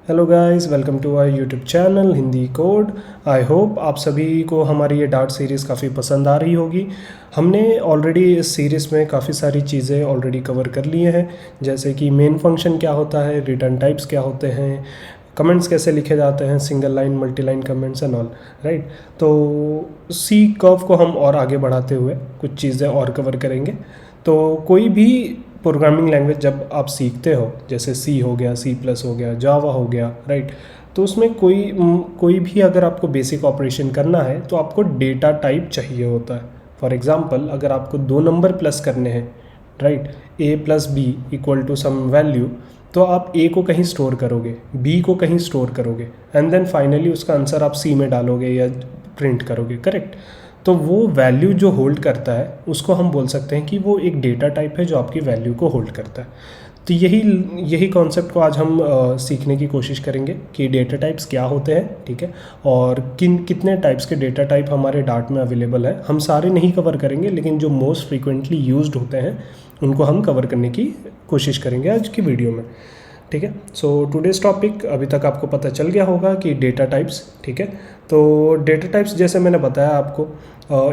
Hello guys, welcome to our YouTube channel Hindi code. I hope आप सभी को हमारी ये डार्ट सीरीज़ काफ़ी पसंद आ रही होगी। हमने ऑलरेडी इस सीरीज़ में काफ़ी सारी चीज़ें ऑलरेडी कवर कर लिए हैं, जैसे कि मेन फंक्शन क्या होता है, रिटर्न टाइप्स क्या होते हैं, कमेंट्स कैसे लिखे जाते हैं, single line multi line comments and all, right. तो सी कर्व को हम और आगे बढ़ाते हुए कुछ चीज़ें और कवर करेंगे। तो कोई भी प्रोग्रामिंग लैंग्वेज जब आप सीखते हो, जैसे सी हो गया, सी प्लस हो गया, जावा हो गया, राइट, तो उसमें कोई भी अगर आपको बेसिक ऑपरेशन करना है तो आपको डेटा टाइप चाहिए होता है। फॉर एग्जांपल, अगर आपको दो नंबर प्लस करने हैं, right, A plus B equal to some value, तो आप ए को कहीं स्टोर करोगे, बी को कहीं स्टोर करोगे, एंड देन फाइनली उसका आंसर आप सी में डालोगे या प्रिंट करोगे, करेक्ट। तो वो वैल्यू जो होल्ड करता है उसको हम बोल सकते हैं कि वो एक डेटा टाइप है जो आपकी वैल्यू को होल्ड करता है। तो यही कॉन्सेप्ट को आज हम सीखने की कोशिश करेंगे कि डेटा टाइप्स क्या होते हैं, ठीक है, और कितने टाइप्स के डेटा टाइप हमारे डार्ट में अवेलेबल है। हम सारे नहीं कवर करेंगे, लेकिन जो मोस्ट फ्रीक्वेंटली यूज्ड होते हैं उनको हम कवर करने की कोशिश करेंगे आज की वीडियो में, ठीक है। सो टुडेज़ टॉपिक अभी तक आपको पता चल गया होगा कि डेटा टाइप्स, ठीक है। तो डेटा टाइप्स जैसे मैंने बताया आपको,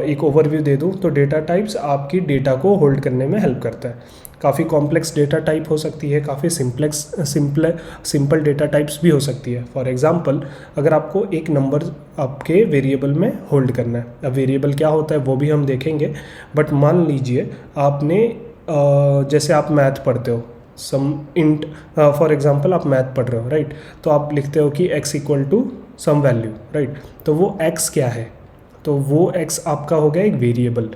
एक ओवरव्यू दे दूं तो डेटा टाइप्स आपकी डेटा को होल्ड करने में हेल्प करता है। काफ़ी कॉम्प्लेक्स डेटा टाइप हो सकती है, काफ़ी सिंपल डेटा टाइप्स भी हो सकती है। फॉर एग्जांपल, अगर आपको एक नंबर आपके वेरिएबल में होल्ड करना है, अब वेरिएबल क्या होता है वो भी हम देखेंगे, बट मान लीजिए आपने जैसे आप मैथ पढ़ते हो, सम इंट, फॉर एग्जांपल आप मैथ पढ़ रहे हो, राइट, तो आप लिखते हो कि x equal to some value, right, तो वो x क्या है, तो वो x आपका हो गया एक वेरिएबल।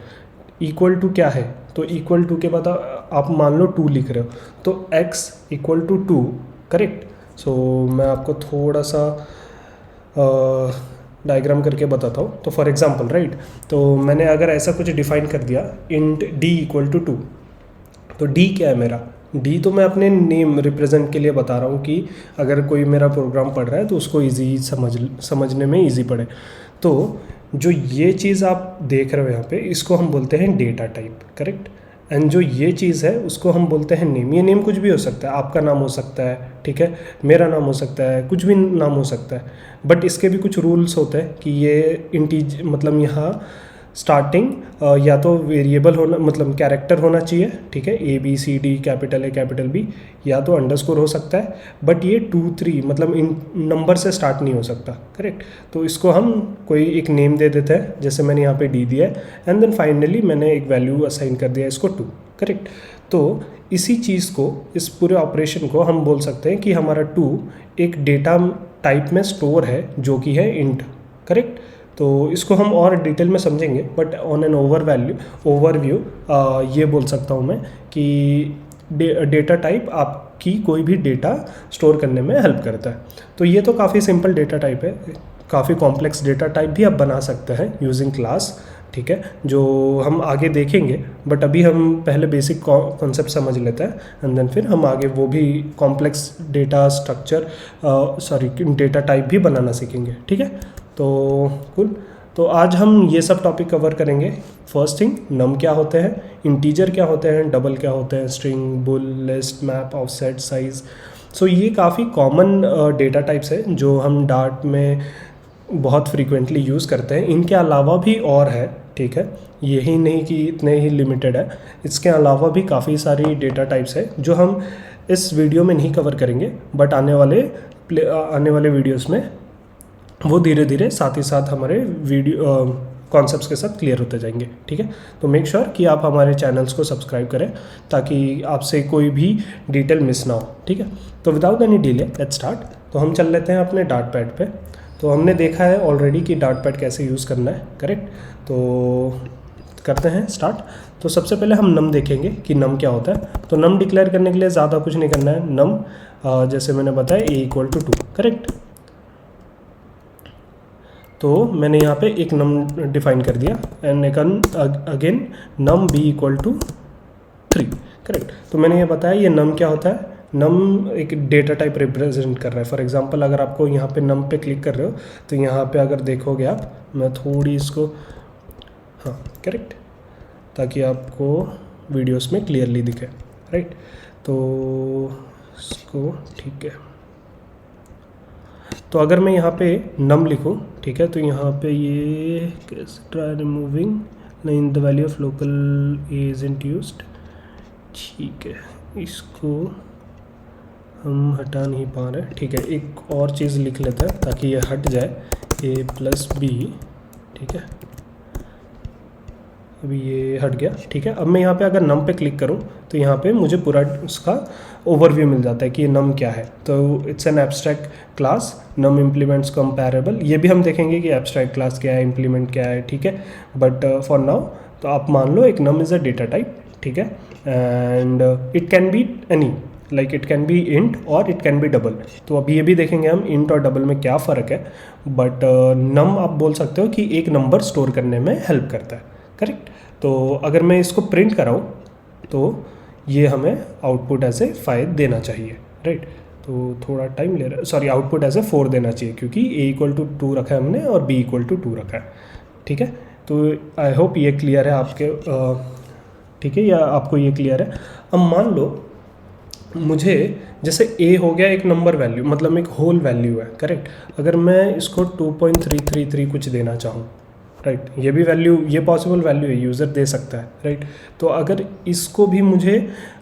इक्वल टू क्या है, तो इक्वल टू के बाद आप मान लो 2 लिख रहे हो, तो x इक्वल टू 2, करेक्ट। सो मैं आपको थोड़ा सा डायग्राम करके बताता हूँ। तो फॉर एग्जांपल, राइट, तो मैंने अगर ऐसा कुछ डिफाइन कर दिया, इंट d इक्वल टू 2, तो d क्या है मेरा, d तो मैं अपने नेम रिप्रेजेंट के लिए बता रहा हूँ कि अगर कोई मेरा प्रोग्राम पढ़ रहा है तो उसको ईजी समझने में ईजी पड़े। तो जो ये चीज़ आप देख रहे हो यहाँ पे, इसको हम बोलते हैं डेटा टाइप, करेक्ट। एंड जो ये चीज़ है उसको हम बोलते हैं नेम। ये नेम कुछ भी हो सकता है, आपका नाम हो सकता है, ठीक है, मेरा नाम हो सकता है, कुछ भी नाम हो सकता है, बट इसके भी कुछ रूल्स होते हैं कि ये इंटीज मतलब यहाँ स्टार्टिंग या तो वेरिएबल होना, मतलब कैरेक्टर होना चाहिए, ठीक है, A B C D, capital A capital B, या तो अंडरस्कोर हो सकता है, बट ये 2 3 मतलब इन नंबर से स्टार्ट नहीं हो सकता, करेक्ट। तो इसको हम कोई एक नेम दे देते हैं, जैसे मैंने यहाँ पे डी दिया है, एंड देन फाइनली मैंने एक वैल्यू असाइन कर दिया इसको 2, करेक्ट। तो इसी चीज़ को, इस पूरे ऑपरेशन को हम बोल सकते हैं कि हमारा 2 एक डेटा टाइप में स्टोर है जो कि है इंट, करेक्ट। तो इसको हम और डिटेल में समझेंगे, बट ऑन एन ओवरव्यू ये बोल सकता हूँ मैं कि डेटा टाइप आपकी कोई भी डेटा स्टोर करने में हेल्प करता है। तो ये तो काफ़ी सिंपल डेटा टाइप है। काफ़ी कॉम्प्लेक्स डेटा टाइप भी आप बना सकते हैं यूजिंग क्लास, ठीक है, जो हम आगे देखेंगे, बट अभी हम पहले बेसिक कॉन्सेप्ट समझ लेते हैं, एंड देन फिर हम आगे वो भी कॉम्प्लेक्स डेटा डेटा टाइप भी बनाना सीखेंगे, ठीक है। तो कुल, तो आज हम ये सब टॉपिक कवर करेंगे। फर्स्ट थिंग, नम क्या होते हैं, इंटीजर क्या होते हैं, डबल क्या होते हैं, string, bool, list, map, offset, size. So ये काफ़ी कॉमन डेटा टाइप्स है जो हम डार्ट में बहुत फ्रीक्वेंटली यूज़ करते हैं। इनके अलावा भी और है, ठीक है, यही नहीं कि इतने ही लिमिटेड है, इसके अलावा भी काफ़ी सारी डेटा टाइप्स है जो हम इस वीडियो में नहीं कवर करेंगे, बट आने वाले वीडियोस में वो धीरे धीरे साथ ही साथ हमारे वीडियो कॉन्सेप्ट्स के साथ क्लियर होते जाएंगे, ठीक है। तो मेक श्योर कि आप हमारे चैनल्स को सब्सक्राइब करें ताकि आपसे कोई भी डिटेल मिस ना हो, ठीक है। तो without any delay let's start. तो हम चल लेते हैं अपने डार्ट पैड पे। तो हमने देखा है ऑलरेडी कि डार्ट पैड कैसे यूज़ करना है, करेक्ट। तो करते हैं स्टार्ट। तो सबसे पहले हम नम देखेंगे कि नम क्या होता है। तो नम डिक्लेयर करने के लिए ज़्यादा कुछ नहीं करना है। नम जैसे मैंने बताया ए इक्वल टू 2, करेक्ट। तो मैंने यहाँ पे एक नम डिफाइन कर दिया, and again num B equal to 3, correct. तो मैंने ये बताया ये नम क्या होता है। नम एक डेटा टाइप रिप्रेजेंट कर रहा है। फॉर एग्जांपल, अगर आपको यहाँ पे नम पे क्लिक कर रहे हो तो यहाँ पे अगर देखोगे आप, मैं थोड़ी इसको, हाँ करेक्ट, ताकि आपको वीडियोस में क्लियरली दिखे, राइट। तो इसको ठीक है, तो अगर मैं यहाँ पे नम लिखूँ, ठीक है, तो यहाँ पे ये कैसे ट्राई रिमूविंग नहीं the value of local isn't used, ठीक है, इसको हम हटा नहीं पा रहे, ठीक है, एक और चीज़ लिख लेते हैं ताकि ये हट जाए, a प्लस बी, ठीक है, अभी ये हट गया, ठीक है। अब मैं यहाँ पे अगर नम पे क्लिक करूँ तो यहाँ पे मुझे पूरा उसका ओवरव्यू मिल जाता है कि ये नम क्या है। तो it's an abstract class, num implements comparable, ये भी हम देखेंगे कि एब्स्ट्रैक्ट क्लास क्या है, इम्प्लीमेंट क्या है, ठीक है। बट फॉर नाउ तो आप मान लो एक नम इज़ अ डेटा टाइप, ठीक है, and it can be any, like it can be int और इट कैन बी डबल। तो अब ये भी देखेंगे हम इंट और डबल में क्या फ़र्क है, बट नम आप बोल सकते हो कि एक नंबर स्टोर करने में हेल्प करता है, करेक्ट। तो अगर मैं इसको प्रिंट कराऊँ तो ये हमें आउटपुट एज ए 5 देना चाहिए, राइट। तो थोड़ा टाइम ले रहा है, सॉरी, आउटपुट एज ए 4 देना चाहिए क्योंकि a=2 रखा है हमने और b=2 रखा है, ठीक है। तो आई होप ये क्लियर है आपके, ठीक है, या आपको ये क्लियर है। अब मान लो मुझे जैसे a हो गया एक नंबर वैल्यू, मतलब एक होल वैल्यू है, करेक्ट। अगर मैं इसको 2.333 कुछ देना चाहूँ, राइट, ये भी वैल्यू, ये पॉसिबल वैल्यू है, यूज़र दे सकता है, राइट। तो अगर इसको भी मुझे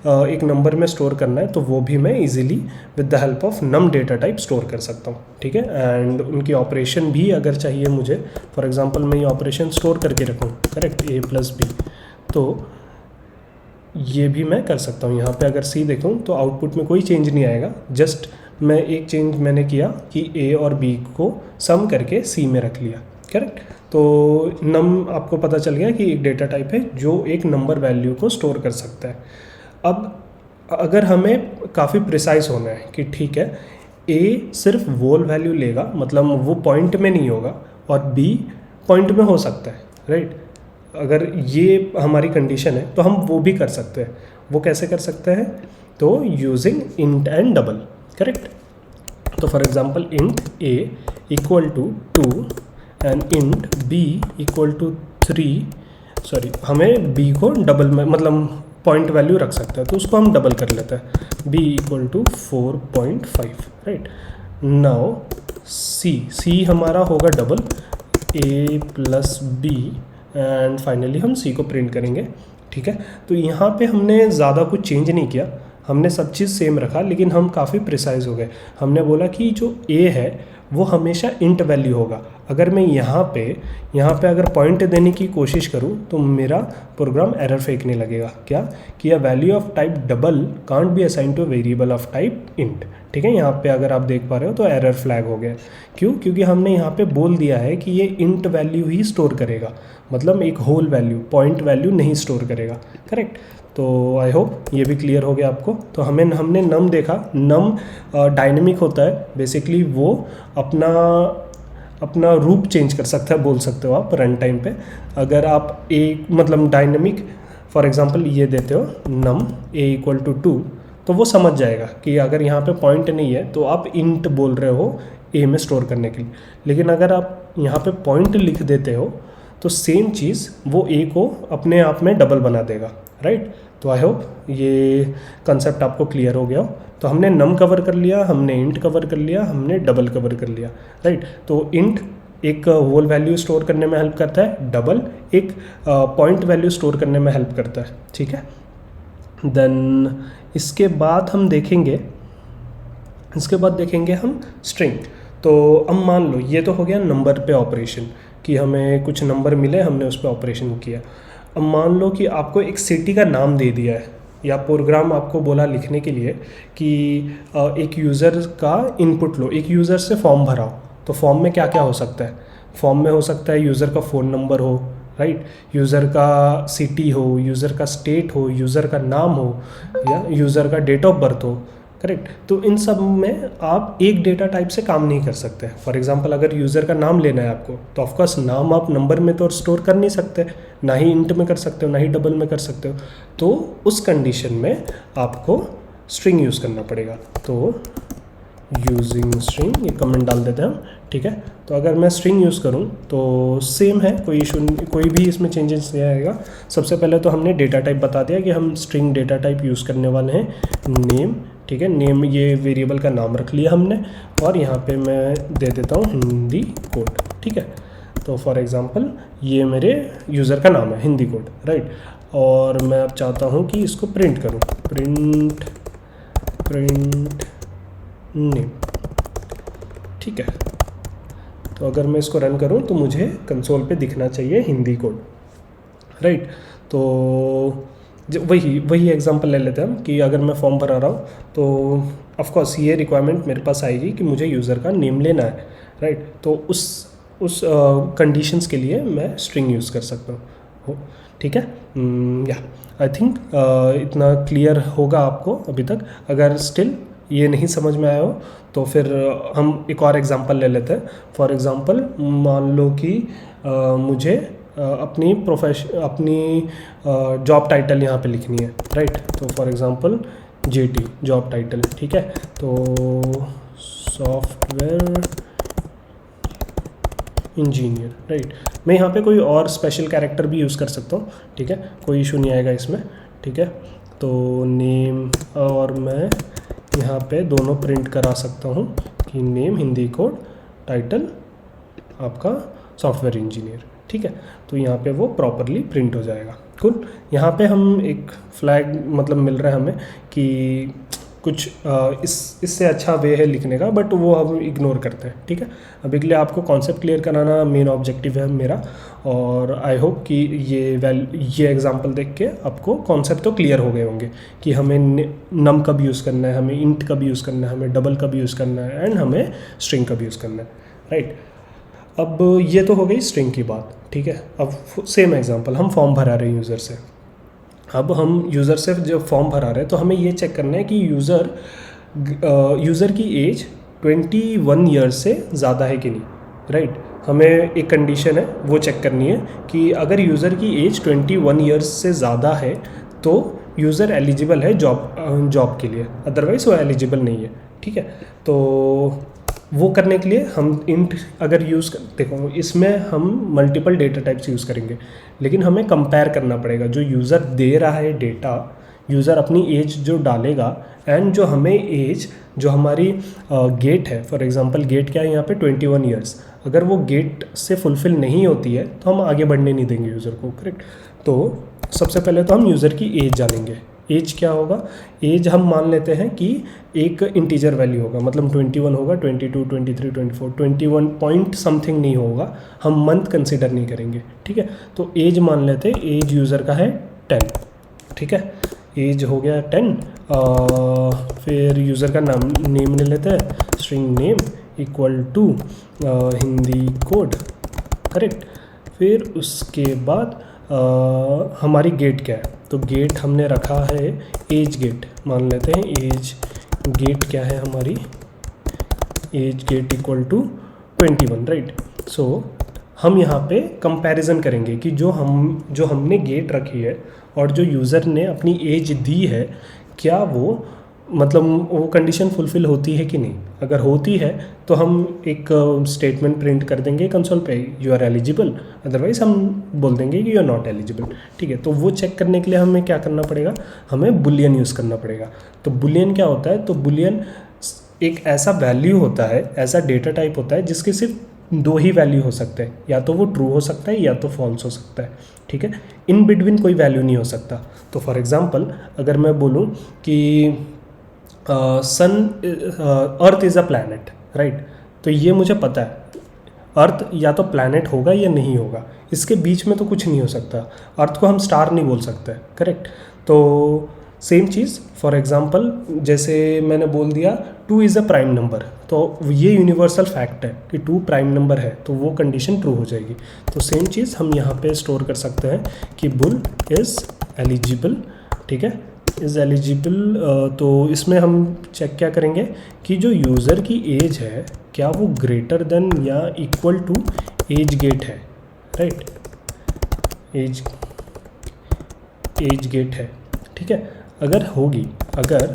एक नंबर में स्टोर करना है तो वो भी मैं easily with the help of num data type store कर सकता हूँ, ठीक है। एंड उनकी ऑपरेशन भी अगर चाहिए मुझे, फॉर एग्जांपल मैं ये ऑपरेशन स्टोर करके रखूँ, करेक्ट, a प्लस बी, तो ये भी मैं कर सकता हूँ। यहाँ पे अगर c देखूँ तो आउटपुट में कोई चेंज नहीं आएगा, जस्ट मैं एक चेंज मैंने किया कि a और b को सम करके c में रख लिया, करेक्ट। तो नम आपको पता चल गया कि एक डेटा टाइप है जो एक नंबर वैल्यू को स्टोर कर सकता है। अब अगर हमें काफ़ी प्रिसाइज होना है कि ठीक है a सिर्फ वोल वैल्यू लेगा, मतलब वो पॉइंट में नहीं होगा, और b पॉइंट में हो सकता है, राइट। अगर ये हमारी कंडीशन है तो हम वो भी कर सकते हैं। वो कैसे कर सकते हैं? तो using int and double, correct. तो for example int a equal to 2 and int b equal to 3, sorry, हमें b को डबल में, मतलब पॉइंट वैल्यू रख सकते हैं, तो उसको हम डबल कर लेते हैं, b equal to 4.5, right. Now c हमारा होगा double a plus b, and finally हम c को प्रिंट करेंगे, ठीक है। तो यहाँ पे हमने ज़्यादा कुछ चेंज नहीं किया, हमने सब चीज़ सेम रखा, लेकिन हम काफ़ी प्रिसाइज हो गए। हमने बोला कि जो a है वो हमेशा इंट वैल्यू होगा। अगर मैं यहाँ पे अगर पॉइंट देने की कोशिश करूँ तो मेरा प्रोग्राम एरर फेंकने लगेगा, क्या कि a value of type double can't be assign two variable of type int, ठीक है। यहाँ पे अगर आप देख पा रहे हो तो एरर फ्लैग हो गया। क्यों? क्योंकि हमने यहाँ पे बोल दिया है कि ये इंट वैल्यू ही स्टोर करेगा, मतलब एक होल वैल्यू, पॉइंट वैल्यू नहीं स्टोर करेगा, करेक्ट। तो आई होप ये भी क्लियर हो गया आपको। तो हमने नम देखा, नम डायनेमिक होता है, बेसिकली वो अपना रूप चेंज कर सकता है, बोल सकते हो आप रन टाइम पे। अगर आप एक मतलब डायनेमिक फॉर एग्जांपल ये देते हो नम a इक्वल टू 2, तो वो समझ जाएगा कि अगर यहाँ पे पॉइंट नहीं है तो आप इंट बोल रहे हो a में स्टोर करने के लिए। लेकिन अगर आप यहाँ पे पॉइंट लिख देते हो तो सेम चीज़ वो a को अपने आप में डबल बना देगा, राइट। तो आई होप ये कंसेप्ट आपको क्लियर हो गया हो। तो हमने नम कवर कर लिया, हमने इंट कवर कर लिया, हमने डबल कवर कर लिया, राइट। तो इंट एक होल वैल्यू स्टोर करने में हेल्प करता है, डबल एक पॉइंट वैल्यू स्टोर करने में हेल्प करता है, ठीक है। देन इसके बाद देखेंगे हम स्ट्रिंग। तो अब मान लो ये तो हो गया नंबर पे ऑपरेशन, कि हमें कुछ नंबर मिले, हमने उस पर ऑपरेशन किया। अब मान लो कि आपको एक सिटी का नाम दे दिया है, या प्रोग्राम आपको बोला लिखने के लिए कि एक यूज़र का इनपुट लो, एक यूज़र से फॉर्म भराओ। तो फॉर्म में क्या क्या हो सकता है? फॉर्म में हो सकता है यूज़र का फ़ोन नंबर हो, राइट, यूज़र का सिटी हो, यूज़र का स्टेट हो, यूज़र का नाम हो, या यूज़र का डेट ऑफ बर्थ हो, करेक्ट। तो इन सब में आप एक डेटा टाइप से काम नहीं कर सकते। फॉर एग्जांपल अगर यूज़र का नाम लेना है आपको, तो ऑफकोर्स नाम आप नंबर में तो स्टोर कर नहीं सकते, ना ही इंट में कर सकते हो, ना ही डबल में कर सकते हो। तो उस कंडीशन में आपको स्ट्रिंग यूज़ करना पड़ेगा। तो यूजिंग स्ट्रिंग, ये कमेंट डाल देते हैं हम, ठीक है। तो अगर मैं स्ट्रिंग यूज़ करूँ तो सेम है, कोई इशू, कोई भी इसमें चेंजेस नहीं आएगा। सबसे पहले तो हमने डेटा टाइप बता दिया कि हम स्ट्रिंग डेटा टाइप यूज़ करने वाले हैं, नेम ठीक है, नेम ये वेरिएबल का नाम रख लिया हमने, और यहाँ पे मैं दे देता हूँ हिंदी कोड। ठीक है, तो फॉर एग्ज़ाम्पल ये मेरे यूज़र का नाम है हिंदी कोड, राइट। और मैं अब चाहता हूँ कि इसको प्रिंट करूँ, प्रिंट नेम। ठीक है, तो अगर मैं इसको रन करूँ तो मुझे कंसोल पे दिखना चाहिए हिंदी कोड, राइट। तो वही एग्जांपल ले लेते हैं हम कि अगर मैं फॉर्म भरा रहा हूँ तो ऑफ कोर्स ये रिक्वायरमेंट मेरे पास आएगी कि मुझे यूज़र का नेम लेना है, राइट। तो उस कंडीशंस के लिए मैं स्ट्रिंग यूज़ कर सकता हूँ। ठीक है, या आई थिंक इतना क्लियर होगा आपको अभी तक। अगर स्टिल ये नहीं समझ में आया हो तो फिर हम एक और एग्जांपल ले लेते हैं। फॉर एग्जांपल मान लो कि मुझे अपनी जॉब टाइटल यहाँ पे लिखनी है, राइट। तो for example jetty job title, ठीक है। तो सॉफ्टवेयर इंजीनियर, राइट। मैं यहाँ पे कोई और स्पेशल कैरेक्टर भी यूज़ कर सकता हूँ, ठीक है, कोई इशू नहीं आएगा इसमें। ठीक है, तो नेम, और मैं यहाँ पे दोनों प्रिंट करा सकता हूँ कि नेम हिंदी कोड, टाइटल आपका सॉफ्टवेयर इंजीनियर। ठीक है, तो यहाँ पे वो प्रॉपरली प्रिंट हो जाएगा। कूल। यहाँ पे हम एक फ्लैग मतलब मिल रहा है हमें कि कुछ इससे अच्छा वे है लिखने का, बट वो हम इग्नोर करते हैं। ठीक है, अभी के लिए आपको कॉन्सेप्ट क्लियर कराना मेन ऑब्जेक्टिव है मेरा, और आई होप कि ये एग्जांपल देख के आपको कॉन्सेप्ट तो क्लियर हो गए होंगे कि हमें नम कब यूज़ करना है, हमें इंट कब यूज़ करना है, हमें डबल कब यूज़ करना है, एंड हमें स्ट्रिंग कब यूज़ करना है, राइट। अब ये तो हो गई स्ट्रिंग की बात। ठीक है, अब सेम एग्जांपल, हम फॉर्म भरा रहे हैं यूज़र से। अब हम यूज़र से जब फॉर्म भरा रहे हैं तो हमें ये चेक करना है कि यूज़र की एज 21 ईयर्स से ज़्यादा है कि नहीं, राइट। हमें एक कंडीशन है वो चेक करनी है कि अगर यूज़र की एज 21 ईयर्स से ज़्यादा है तो यूज़र एलिजिबल है जॉब के लिए, अदरवाइज़ वो एलिजिबल नहीं है। ठीक है, तो वो करने के लिए हम इंट अगर यूज़ कर, देखो इसमें हम मल्टीपल डेटा टाइप्स यूज़ करेंगे, लेकिन हमें कंपेयर करना पड़ेगा जो यूज़र दे रहा है डेटा, यूज़र अपनी एज जो डालेगा, एंड जो हमें एज जो हमारी गेट है। फॉर एग्जांपल गेट क्या है यहाँ पे 21 ईयर्स, अगर वो गेट से फुलफ़िल नहीं होती है तो हम आगे बढ़ने नहीं देंगे यूज़र को, करेक्ट। तो सबसे पहले तो हम यूज़र की एज जानेंगे। एज क्या होगा, एज हम मान लेते हैं कि एक इंटीजर वैल्यू होगा, मतलब 21 होगा, 22, 23, 24, 21 पॉइंट समथिंग नहीं होगा, हम मंथ कंसिडर नहीं करेंगे। ठीक है, तो एज मान लेते हैं, एज यूज़र का है 10। ठीक है, एज हो गया 10। फिर यूज़र का नेम ले लेते हैं, string name equal to Hindi code, correct. फिर उसके बाद हमारी गेट क्या है, तो गेट हमने रखा है एज गेट, मान लेते हैं एज गेट क्या है हमारी, age get equal to 21, right. So हम यहाँ पे कंपैरिजन करेंगे कि जो हमने गेट रखी है और जो यूज़र ने अपनी एज दी है, क्या वो मतलब वो कंडीशन फुलफ़िल होती है कि नहीं। अगर होती है तो हम एक स्टेटमेंट प्रिंट कर देंगे कंसोल पे, यू आर एलिजिबल, अदरवाइज़ हम बोल देंगे कि यू आर नॉट एलिजिबल। ठीक है, तो वो चेक करने के लिए हमें क्या करना पड़ेगा, हमें बुलियन यूज़ करना पड़ेगा। तो बुलियन क्या होता है, तो बुलियन एक ऐसा वैल्यू होता है, ऐसा डेटा टाइप होता है जिसके सिर्फ दो ही वैल्यू हो सकते हैं, या तो वो ट्रू हो सकता है या तो फॉल्स हो सकता है। ठीक है, इन बिटवीन कोई वैल्यू नहीं हो सकता। तो फॉर एग्जांपल अगर मैं बोलूँ कि earth is a planet, right, तो ये मुझे पता है अर्थ या तो प्लैनेट होगा या नहीं होगा, इसके बीच में तो कुछ नहीं हो सकता। अर्थ को हम स्टार नहीं बोल सकते, करेक्ट। तो सेम चीज़ फॉर एग्जांपल जैसे मैंने बोल दिया 2 इज़ अ प्राइम नंबर, तो ये यूनिवर्सल फैक्ट है कि 2 प्राइम नंबर है, तो वो कंडीशन ट्रू हो जाएगी। तो सेम चीज़ हम यहाँ पे स्टोर कर सकते हैं कि बुल इज़ एलिजिबल। ठीक है, इज़ एलिजिबल, तो इसमें हम चेक क्या करेंगे कि जो यूज़र की एज है क्या वो ग्रेटर देन या इक्वल टू एज गेट है, राइट। एज गेट है, ठीक है। अगर होगी, अगर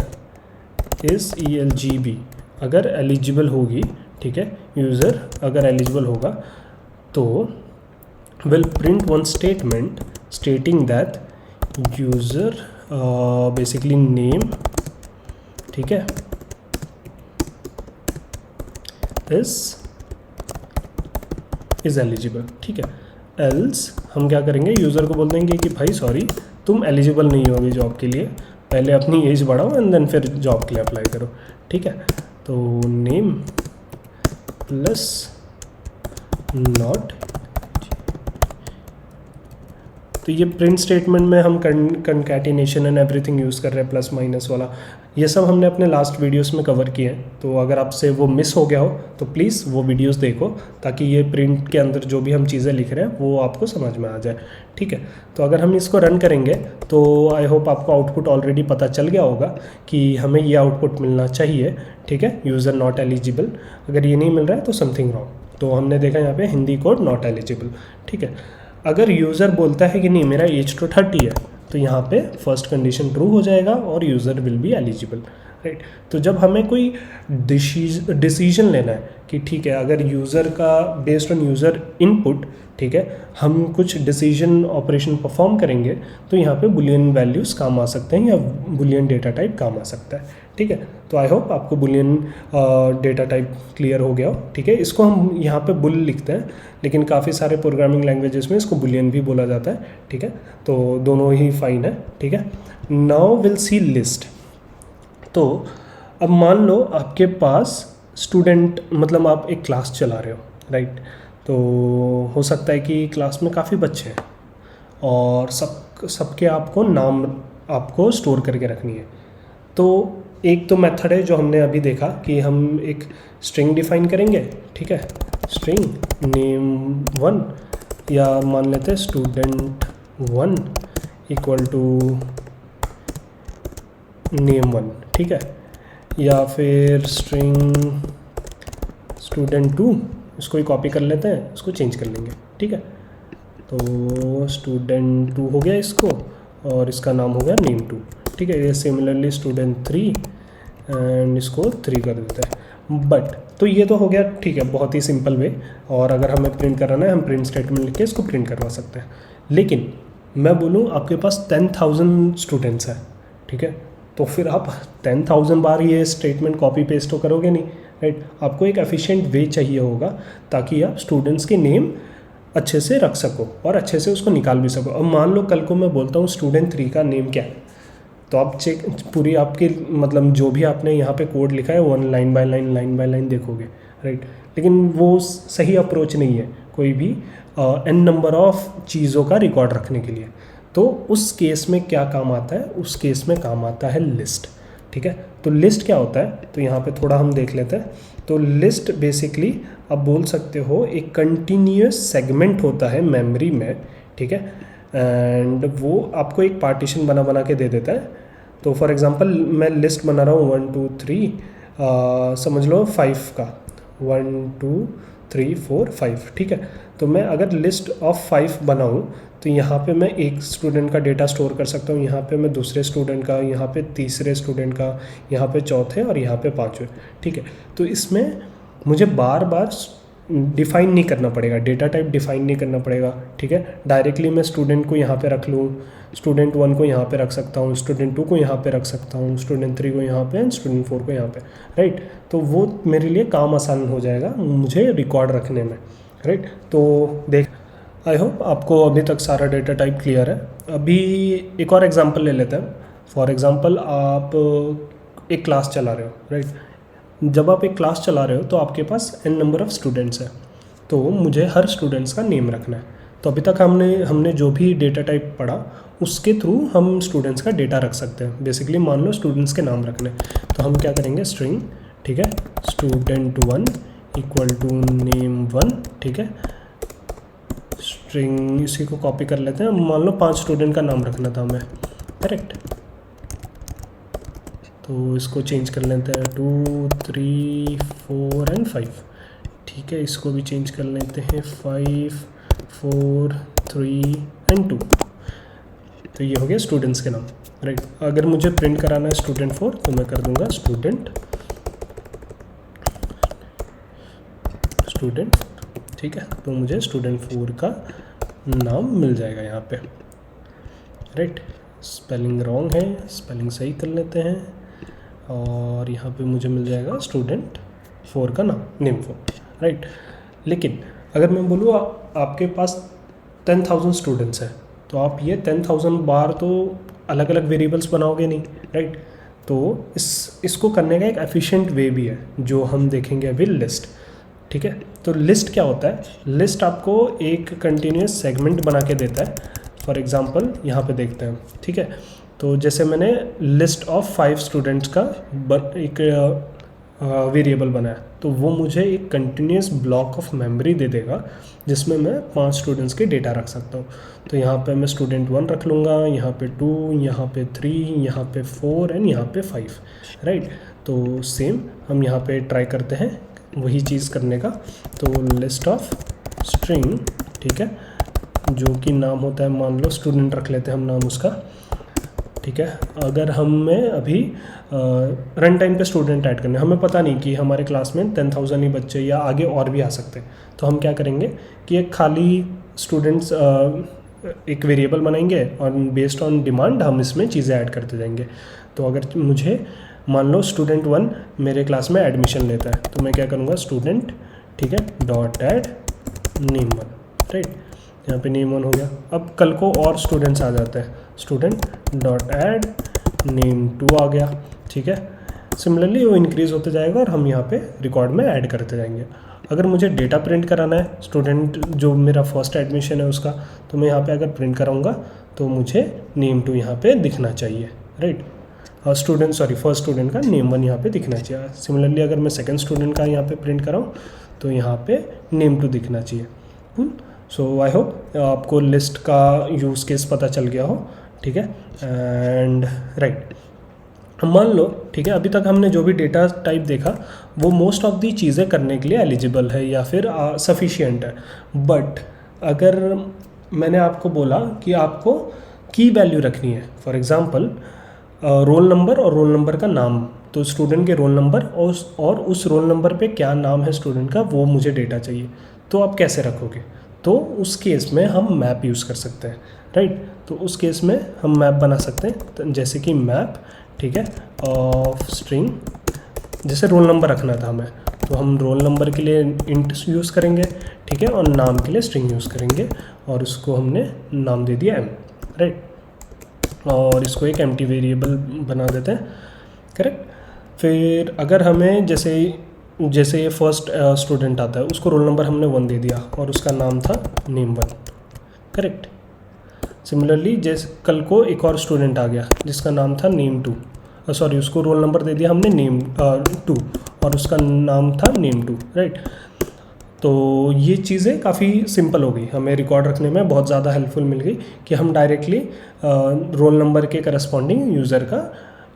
इस ELGB अगर एलिजिबल होगी, ठीक है, यूज़र अगर एलिजिबल होगा तो will print one statement stating that user basically name ठीक है, इज एलिजिबल, ठीक है। एल्स हम क्या करेंगे, यूज़र को बोल देंगे कि भाई सॉरी तुम एलिजिबल नहीं हो अभी जॉब के लिए, पहले अपनी एज बढ़ाओ एंड देन फिर जॉब के लिए अप्लाई करो, ठीक है। तो नेम प्लस नॉट, तो ये प्रिंट स्टेटमेंट में हम कंकैटिनेशन एंड एवरीथिंग यूज़ कर रहे हैं, प्लस माइनस वाला, ये सब हमने अपने लास्ट वीडियोस में कवर किए हैं। तो अगर आपसे वो मिस हो गया हो तो प्लीज़ वो वीडियोस देखो, ताकि ये प्रिंट के अंदर जो भी हम चीज़ें लिख रहे हैं वो आपको समझ में आ जाए, ठीक है। तो अगर हम इसको रन करेंगे तो आई होप आपको आउटपुट ऑलरेडी पता चल गया होगा कि हमें ये आउटपुट मिलना चाहिए, ठीक है, यूज़र नॉट एलिजिबल। अगर ये नहीं मिल रहा है तो समथिंग रॉन्ग। तो हमने देखा यहाँ पे हिंदी कोड नॉट एलिजिबल, ठीक है। अगर यूज़र बोलता है कि नहीं मेरा एज तो 30 है, तो यहाँ पे फर्स्ट कंडीशन ट्रू हो जाएगा और user will be eligible, right. तो जब हमें कोई डिसीजन लेना है कि ठीक है, अगर यूज़र का बेस्ड ऑन यूज़र इनपुट, ठीक है, हम कुछ डिसीजन ऑपरेशन परफॉर्म करेंगे, तो यहाँ पे बुलियन वैल्यूज़ काम आ सकते हैं या बुलियन डेटा टाइप काम आ सकता है, ठीक है। तो आई होप आपको बुलियन डेटा टाइप क्लियर हो गया हो, ठीक है। इसको हम यहाँ पे बुल लिखते हैं, लेकिन काफ़ी सारे प्रोग्रामिंग लैंग्वेजेस में इसको बुलियन भी बोला जाता है, ठीक है। तो दोनों ही फाइन है, ठीक है। Now will see list. तो अब मान लो आपके पास स्टूडेंट, मतलब आप एक क्लास चला रहे हो, राइट। तो हो सकता है कि क्लास में काफ़ी बच्चे हैं और सबके आपको नाम आपको स्टोर करके रखनी है। तो एक तो मेथड है जो हमने अभी देखा कि हम एक स्ट्रिंग डिफाइन करेंगे, ठीक है, स्ट्रिंग name1, या मान लेते हैं student1 इक्वल टू name1, ठीक है, या फिर स्ट्रिंग student2, इसको ही कॉपी कर लेते हैं, इसको चेंज कर लेंगे, ठीक है। तो student2 हो गया इसको, और इसका नाम हो गया name2, ठीक है। ये सिमिलरली student3 एंड इसको 3 कर देते हैं। बट तो ये तो हो गया, ठीक है, बहुत ही सिंपल वे। और अगर हमें प्रिंट कराना है, हम प्रिंट स्टेटमेंट लिख के इसको प्रिंट करवा सकते हैं। लेकिन मैं बोलूँ आपके पास 10,000 स्टूडेंट्स हैं, ठीक है, तो फिर आप 10,000 बार ये स्टेटमेंट कॉपी पेस्ट तो करोगे नहीं, राइट। आपको एक एफिशिएंट वे चाहिए होगा ताकि आप स्टूडेंट्स के नेम अच्छे से रख सको और अच्छे से उसको निकाल भी सको। अब मान लो कल को मैं बोलता हूँ student3 का नेम क्या है, तो आप चेक पूरी आपकी मतलब जो भी आपने यहाँ पे कोड लिखा है वो लाइन बाय लाइन देखोगे, राइट। लेकिन वो सही अप्रोच नहीं है कोई भी n नंबर ऑफ चीज़ों का रिकॉर्ड रखने के लिए। तो उस केस में क्या काम आता है, उस केस में काम आता है लिस्ट, ठीक है। तो लिस्ट क्या होता है, तो यहाँ पे थोड़ा हम देख लेते हैं। तो लिस्ट बेसिकली आप बोल सकते हो एक कंटिन्यूस सेगमेंट होता है मेमोरी में, ठीक है, एंड वो आपको एक पार्टीशन बना के दे देता है। तो फॉर एग्जांपल मैं लिस्ट बना रहा हूँ 1 2 3 समझ लो 5 का, 1 2 3 4 5, ठीक है। तो मैं अगर लिस्ट ऑफ 5 बनाऊँ तो यहाँ पे मैं एक स्टूडेंट का डेटा स्टोर कर सकता हूँ, यहाँ पे मैं दूसरे स्टूडेंट का, यहाँ पे तीसरे स्टूडेंट का, यहाँ पे चौथे और यहाँ पे पाँचवें, ठीक है। तो इसमें मुझे बार बार डिफ़ाइन नहीं करना पड़ेगा, डेटा टाइप डिफ़ाइन नहीं करना पड़ेगा, ठीक है। डायरेक्टली मैं स्टूडेंट को यहाँ पे रख लूँ, student1 को यहाँ पे रख सकता हूँ, student2 को यहाँ पे रख सकता हूँ, student3 को यहाँ पे, student4 को यहाँ पे, राइट। तो वो मेरे लिए काम आसान हो जाएगा मुझे रिकॉर्ड रखने में, राइट। तो देख, आई होप आपको अभी तक सारा डेटा टाइप क्लियर है। अभी एक और एग्जांपल ले लेते हैं। फॉर एग्जांपल आप एक क्लास चला रहे हो, राइट। जब आप एक क्लास चला रहे हो तो आपके पास n नंबर ऑफ़ स्टूडेंट्स है, तो मुझे हर स्टूडेंट्स का नेम रखना है। तो अभी तक हमने जो भी डेटा टाइप पढ़ा उसके थ्रू हम स्टूडेंट्स का डेटा रख सकते हैं। बेसिकली मान लो स्टूडेंट्स के नाम रखने, तो हम क्या करेंगे, स्ट्रिंग, ठीक है, student1 इक्वल टू name1, ठीक है, स्ट्रिंग, इसी को कॉपी कर लेते हैं। मान लो 5 स्टूडेंट का नाम रखना था हमें, करेक्ट। तो इसको चेंज कर लेते हैं 2 3 4 एंड 5, ठीक है। इसको भी चेंज कर लेते हैं 5 4 3 एंड 2। तो ये हो गया स्टूडेंट्स के नाम, राइट। अगर मुझे प्रिंट कराना है student4 तो मैं कर दूंगा स्टूडेंट, ठीक है। तो मुझे student4 का नाम मिल जाएगा यहाँ पे, राइट। स्पेलिंग रॉन्ग है, स्पेलिंग सही कर लेते हैं। और यहाँ पे मुझे मिल जाएगा स्टूडेंट 4 का नाम, नेम 4, राइट। लेकिन अगर मैं बोलूँ आपके पास 10,000 स्टूडेंट्स हैं, तो आप ये 10,000 बार तो अलग अलग वेरिएबल्स बनाओगे नहीं, राइट। तो इसको करने का एक एफिशिएंट वे भी है जो हम देखेंगे अभी, लिस्ट, ठीक है। तो लिस्ट क्या होता है? लिस्ट आपको एक कंटिन्यूस सेगमेंट बना के देता है। फॉर एग्जांपल यहाँ पे देखते हैं, ठीक है। तो जैसे मैंने लिस्ट ऑफ 5 स्टूडेंट्स का एक वेरिएबल बनाया, तो वो मुझे एक कंटिन्यूस ब्लॉक ऑफ मेमोरी दे देगा जिसमें मैं 5 स्टूडेंट्स के डेटा रख सकता हूँ। तो यहाँ पे मैं स्टूडेंट 1 रख लूँगा, यहाँ पे 2, यहाँ पे 3, यहाँ पे 4 एंड यहाँ पे 5, राइट। तो सेम हम यहाँ पे ट्राई करते हैं वही चीज़ करने का। तो लिस्ट ऑफ स्ट्रिंग, ठीक है, जो कि नाम होता है, मान लो स्टूडेंट रख लेते हैं हम नाम उसका, ठीक है। अगर हमें अभी रन टाइम पे स्टूडेंट ऐड करने, हमें पता नहीं कि हमारे क्लास में 10,000 ही बच्चे या आगे और भी आ सकते हैं, तो हम क्या करेंगे कि एक खाली स्टूडेंट्स एक वेरिएबल बनाएंगे और बेस्ड ऑन डिमांड हम इसमें चीज़ें ऐड करते जाएंगे। तो अगर मुझे मान लो स्टूडेंट 1 मेरे क्लास में एडमिशन लेता है, तो मैं क्या करूँगा, स्टूडेंट, ठीक है, डॉट ऐड नेम 1, राइट। यहाँ पे नेम 1 हो गया। अब कल को और स्टूडेंट्स आ जाते हैं, स्टूडेंट डॉट ऐड नेम 2 आ गया, ठीक है। सिमिलरली वो इंक्रीज़ होते जाएगा और हम यहाँ पे रिकॉर्ड में ऐड करते जाएंगे। अगर मुझे डेटा प्रिंट कराना है स्टूडेंट जो मेरा फर्स्ट एडमिशन है उसका, तो मैं यहाँ पे अगर प्रिंट कराऊँगा तो मुझे नेम 2 यहाँ पे दिखना चाहिए, राइट। और फर्स्ट स्टूडेंट का नेम 1 यहाँ पे दिखना चाहिए। सिमिलरली अगर मैं सेकंड स्टूडेंट का यहाँ पे प्रिंट कराऊँ तो यहाँ पे नेम 2 दिखना चाहिए। सो आई होप आपको लिस्ट का यूज़ केस पता चल गया हो, ठीक है। एंड राइट, मान लो, ठीक है, अभी तक हमने जो भी डेटा टाइप देखा वो मोस्ट ऑफ दी चीज़ें करने के लिए एलिजिबल है या फिर सफिशिएंट है। बट अगर मैंने आपको बोला कि आपको की वैल्यू रखनी है, फॉर एग्जांपल रोल नंबर और रोल नंबर का नाम, तो स्टूडेंट के रोल नंबर और उस रोल नंबर पे क्या नाम है स्टूडेंट का, वो मुझे डेटा चाहिए, तो आप कैसे रखोगे? तो उस केस में हम मैप यूज़ कर सकते हैं, राइट। तो उस केस में हम मैप बना सकते हैं, तो जैसे कि मैप, ठीक है, ऑफ स्ट्रिंग, जैसे रोल नंबर रखना था हमें, तो हम रोल नंबर के लिए इंट यूज़ करेंगे, ठीक है, और नाम के लिए स्ट्रिंग यूज़ करेंगे, और उसको हमने नाम दे दिया m, राइट। और इसको एक एम्प्टी वेरिएबल बना देते हैं, करेक्ट। फिर अगर हमें जैसे ये फर्स्ट स्टूडेंट आता है, उसको रोल नंबर हमने 1 दे दिया और उसका नाम था नेम 1, करेक्ट। सिमिलरली जैसे कल को एक और स्टूडेंट आ गया जिसका नाम था नेम 2, उसको रोल नंबर दे दिया हमने नेम 2 और उसका नाम था नेम 2, राइट। तो ये चीज़ें काफ़ी सिंपल हो गई, हमें रिकॉर्ड रखने में बहुत ज़्यादा हेल्पफुल मिल गई कि हम डायरेक्टली रोल नंबर के करस्पॉन्डिंग यूज़र का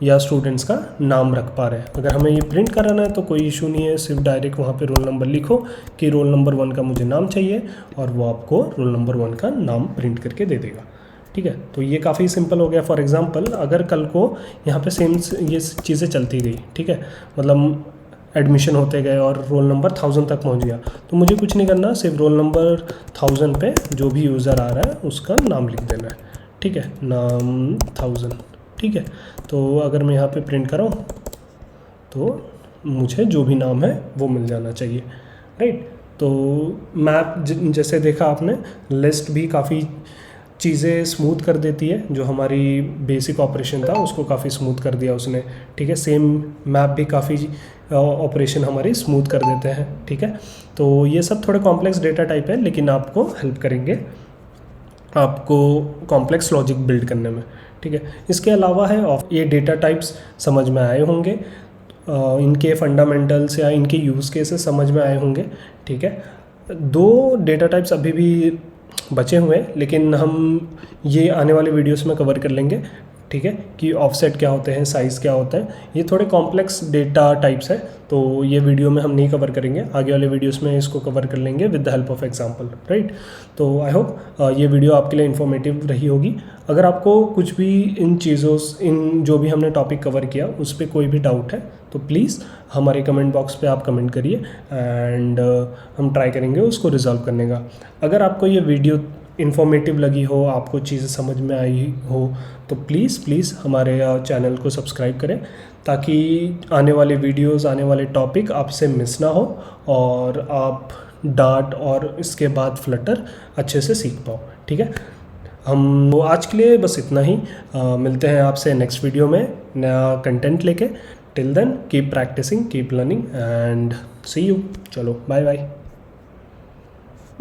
या स्टूडेंट्स का नाम रख पा रहे हैं। अगर हमें ये प्रिंट कराना है तो कोई इशू नहीं है, सिर्फ डायरेक्ट वहाँ पे रोल नंबर लिखो कि रोल नंबर 1 का मुझे नाम चाहिए और वो आपको रोल नंबर 1 का नाम प्रिंट करके दे देगा, ठीक है। तो ये काफ़ी सिंपल हो गया। फॉर एग्जांपल अगर कल को यहाँ पे सेम ये चीज़ें चलती गई, ठीक है, मतलब एडमिशन होते गए और रोल नंबर 1000 तक पहुँच गया, तो मुझे कुछ नहीं करना, सिर्फ रोल नंबर 1000 पे जो भी यूज़र आ रहा है उसका नाम लिख देना है, ठीक है, नाम 1000, ठीक है। तो अगर मैं यहाँ पे प्रिंट कराऊँ तो मुझे जो भी नाम है वो मिल जाना चाहिए, राइट। तो मैप जैसे देखा आपने, लिस्ट भी काफ़ी चीज़ें स्मूथ कर देती है, जो हमारी बेसिक ऑपरेशन था उसको काफ़ी स्मूथ कर दिया उसने, ठीक है। सेम मैप भी काफ़ी ऑपरेशन हमारी स्मूथ कर देते हैं, ठीक है। तो ये सब थोड़े कॉम्प्लेक्स डेटा टाइप है, लेकिन आपको हेल्प करेंगे आपको कॉम्प्लेक्स लॉजिक बिल्ड करने में, ठीक है। इसके अलावा है ये डेटा टाइप्स समझ में आए होंगे, इनके फंडामेंटल्स या इनके यूज़ केसेस समझ में आए होंगे, ठीक है। 2 डेटा टाइप्स अभी भी बचे हुए हैं, लेकिन हम ये आने वाले वीडियोस में कवर कर लेंगे, ठीक है, कि ऑफसेट क्या होते हैं, साइज़ क्या होता है। ये थोड़े कॉम्प्लेक्स डेटा टाइप्स है, तो ये वीडियो में हम नहीं कवर करेंगे, आगे वाले वीडियोस में इसको कवर कर लेंगे with the help of example, right. तो आई होप ये वीडियो आपके लिए इन्फॉर्मेटिव रही होगी। अगर आपको कुछ भी इन जो भी हमने टॉपिक कवर किया उस पर कोई भी डाउट है तो प्लीज़ हमारे कमेंट बॉक्स पे आप कमेंट करिए एंड हम ट्राई करेंगे उसको रिजॉल्व करने का। अगर आपको ये वीडियो इन्फॉर्मेटिव लगी हो, आपको चीज़ें समझ में आई हो, तो प्लीज़ हमारे चैनल को सब्सक्राइब करें ताकि आने वाले वीडियोस, आने वाले टॉपिक आपसे मिस ना हो और आप डार्ट और इसके बाद फ्लटर अच्छे से सीख पाओ। ठीक है, हम वो आज के लिए बस इतना ही। मिलते हैं आपसे नेक्स्ट वीडियो में नया कंटेंट लेके। Till then keep practicing, keep learning and see you. चलो बाय बाय।